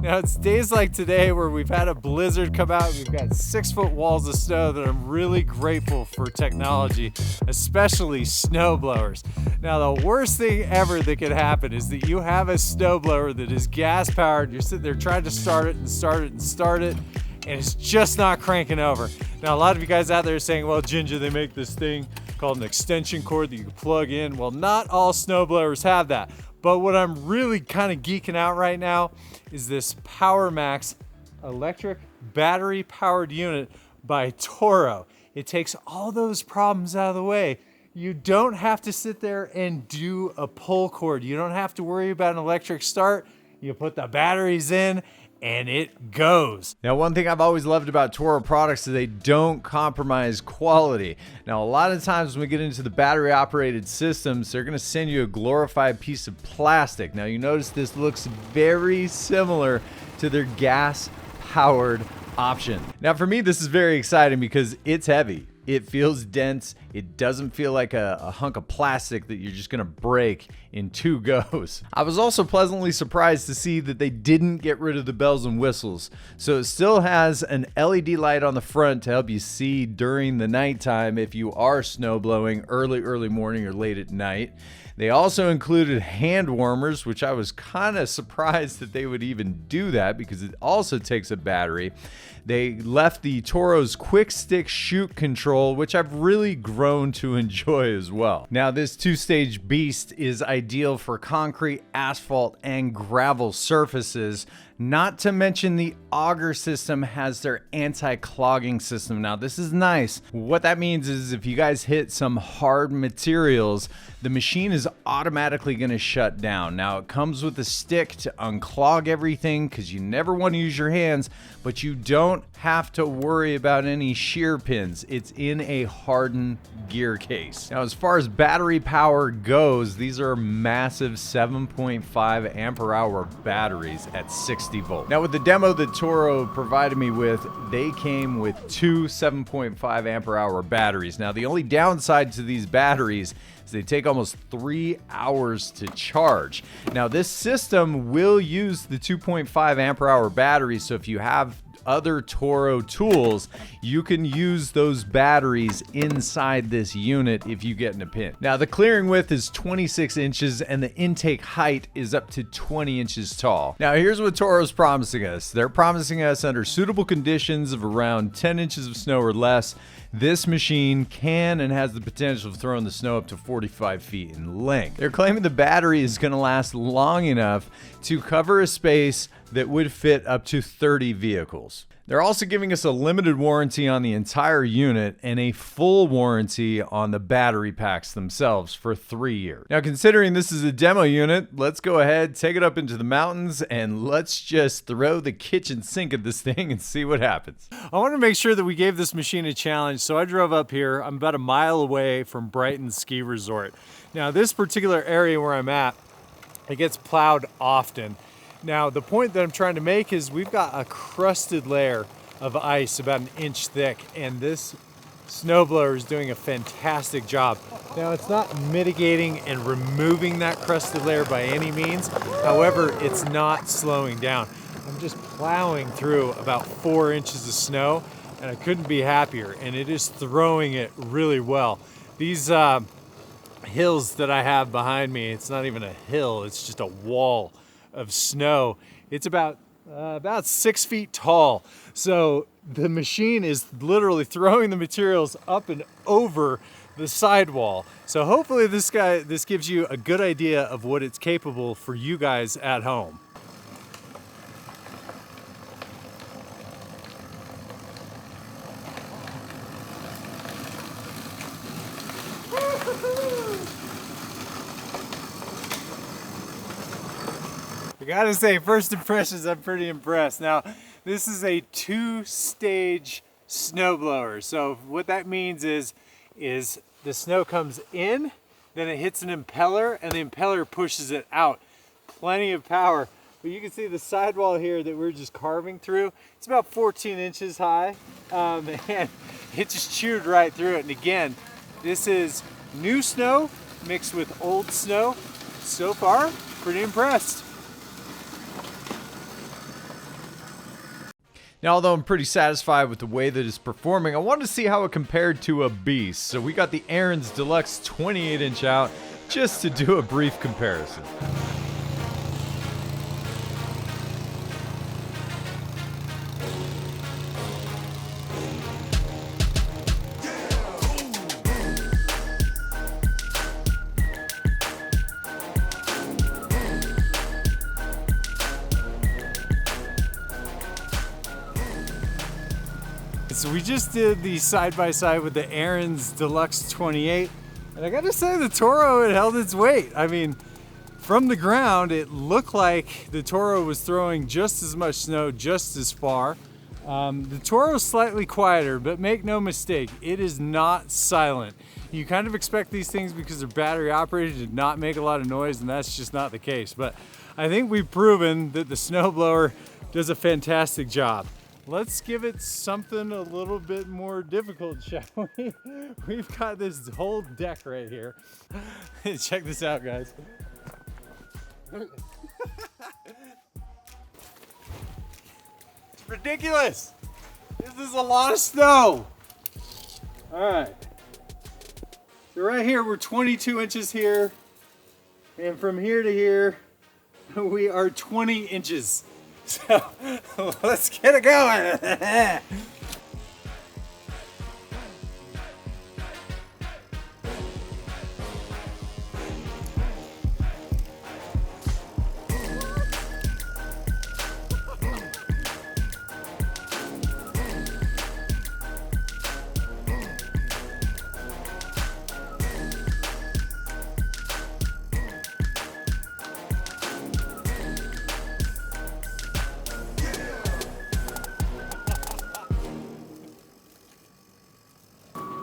Now it's days like today where we've had a blizzard come out. We've got 6-foot walls of snow that I'm really grateful for technology, especially snowblowers. Now the worst thing ever that could happen is that you have a snowblower that is gas powered. You're sitting there trying to start it, and it's just not cranking over. Now a lot of you guys out there are saying, well, Ginja, they make this thing called an extension cord that you can plug in. Well, not all snowblowers have that. But what I'm really kind of geeking out right now is this Power Max electric battery powered unit by Toro. It takes all those problems out of the way. You don't have to sit there and do a pull cord. You don't have to worry about an electric start. You put the batteries in and it goes. Now, one thing I've always loved about Toro products is they don't compromise quality. Now, a lot of times when we get into the battery operated systems, they're gonna send you a glorified piece of plastic. Now, you notice this looks very similar to their gas powered option. Now, for me, this is very exciting because it's heavy. It feels dense. It doesn't feel like a hunk of plastic that you're just gonna break in 2 goes. I was also pleasantly surprised to see that they didn't get rid of the bells and whistles. So it still has an LED light on the front to help you see during the nighttime if you are snow blowing early morning or late at night. They also included hand warmers, which I was kind of surprised that they would even do that because it also takes a battery. They left the Toro's quick stick shoot control, which I've really grown to enjoy as well. Now, this 2-stage beast is ideal for concrete, asphalt, and gravel surfaces. Not to mention the auger system has their anti-clogging system. Now, this is nice. What that means is if you guys hit some hard materials, the machine is automatically going to shut down. Now, it comes with a stick to unclog everything because you never want to use your hands, but you don't have to worry about any shear pins. It's in a hardened gear case. Now, as far as battery power goes, these are massive 7.5 ampere hour batteries at 60 volt. Now, with the demo that Toro provided me with, they came with 2 7.5 ampere hour batteries. Now, the only downside to these batteries is they take almost 3 hours to charge. Now, this system will use the 2.5 ampere hour batteries, so if you have other Toro tools, you can use those batteries inside this unit if you get in a pinch. Now, the clearing width is 26 inches and the intake height is up to 20 inches tall. Now, here's what Toro's promising us. They're promising us under suitable conditions of around 10 inches of snow or less, this machine can and has the potential of throwing the snow up to 45 feet in length. They're claiming the battery is going to last long enough to cover a space that would fit up to 30 vehicles. They're also giving us a limited warranty on the entire unit and a full warranty on the battery packs themselves for 3 years. Now, considering this is a demo unit, let's go ahead, take it up into the mountains, and let's just throw the kitchen sink at this thing and see what happens. I want to make sure that we gave this machine a challenge, so I drove up here. I'm about a mile away from Brighton Ski Resort. Now, this particular area where I'm at, it gets plowed often. Now, the point that I'm trying to make is we've got a crusted layer of ice about 1 inch thick, and this snowblower is doing a fantastic job. Now, it's not mitigating and removing that crusted layer by any means. However, it's not slowing down. I'm just plowing through about 4 inches of snow, and I couldn't be happier, and it is throwing it really well. These hills that I have behind me, it's not even a hill, it's just a wall of snow. It's about 6 feet tall. So the machine is literally throwing the materials up and over the sidewall. So hopefully this gives you a good idea of what it's capable for you guys at home. I gotta say, first impressions, I'm pretty impressed. Now, this is a 2-stage snowblower. So what that means is the snow comes in, then it hits an impeller, and the impeller pushes it out. Plenty of power. But you can see the sidewall here that we're just carving through. It's about 14 inches high, and it just chewed right through it. And again, this is new snow mixed with old snow. So far, pretty impressed. Now, although I'm pretty satisfied with the way that it's performing, I wanted to see how it compared to a beast. So we got the Aaron's Deluxe 28-inch out just to do a brief comparison. So we just did the side-by-side with the Aaron's Deluxe 28, and I gotta say the Toro, it held its weight. I mean, from the ground, it looked like the Toro was throwing just as much snow, just as far. The Toro is slightly quieter, but make no mistake, it is not silent. You kind of expect these things because they're battery operated to not make a lot of noise, and that's just not the case. But I think we've proven that the Snowblower does a fantastic job. Let's give it something a little bit more difficult, shall we? We've got this whole deck right here. Check this out, guys. It's ridiculous. This is a lot of snow. All right. So right here, we're 22 inches here. And from here to here, we are 20 inches. So let's get it going.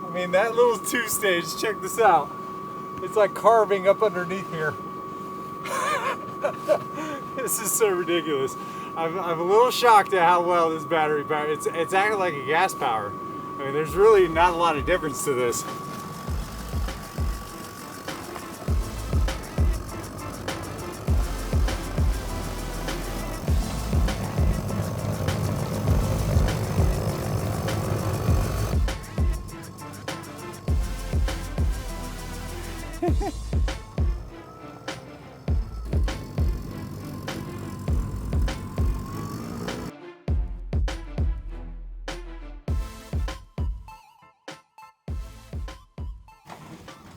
I mean, that little two-stage, check this out. It's like carving up underneath here. This is so ridiculous. I'm a little shocked at how well this battery power, it's acting like a gas power. I mean, there's really not a lot of difference to this.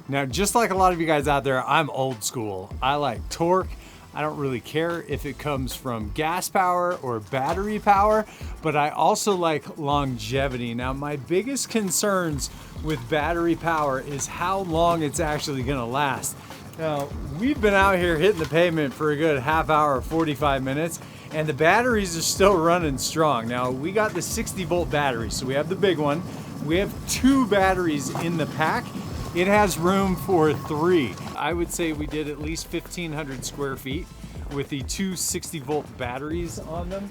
Now, just like a lot of you guys out there, I'm old school. I like torque. I don't really care if it comes from gas power or battery power, but I also like longevity. Now, my biggest concerns with battery power is how long it's actually gonna last. Now, we've been out here hitting the pavement for a good half hour, 45 minutes, and the batteries are still running strong. Now, we got the 60-volt battery, so we have the big one. We have 2 batteries in the pack. It has room for 3. I would say we did at least 1,500 square feet with the 2 60-volt batteries on them.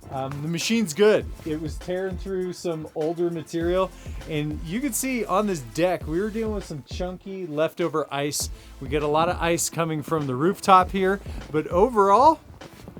The machine's good. It was tearing through some older material, and you can see on this deck, we were dealing with some chunky leftover ice. We get a lot of ice coming from the rooftop here, but overall,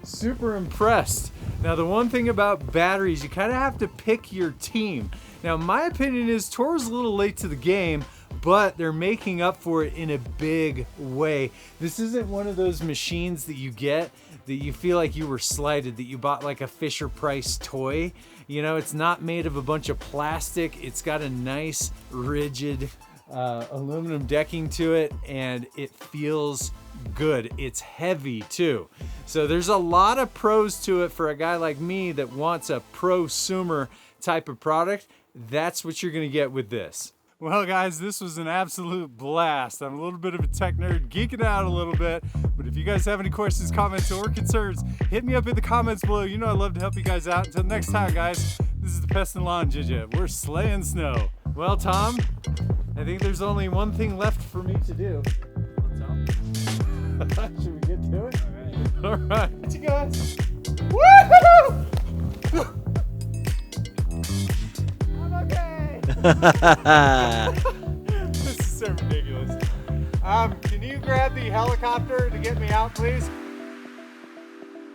super impressed. Now, the one thing about batteries, you kind of have to pick your team. Now, my opinion is Toro's a little late to the game, but they're making up for it in a big way. This isn't one of those machines that you get that you feel like you were slighted, that you bought like a Fisher-Price toy. You know, it's not made of a bunch of plastic. It's got a nice, rigid aluminum decking to it, and it feels good. It's heavy too. So there's a lot of pros to it for a guy like me that wants a prosumer type of product. That's what you're gonna get with this. Well, guys, this was an absolute blast. I'm a little bit of a tech nerd, geeking out a little bit, but if you guys have any questions, comments, or concerns, hit me up in the comments below. You know I love to help you guys out. Until next time, guys, this is the Pest and Lawn Ginja. We're slaying snow. Well, Tom, I think there's only one thing left for me to do. What's up? Should we get to it? All right. You guys. Woo-hoo! I'm okay. This is so ridiculous. Can you grab the helicopter to get me out, please?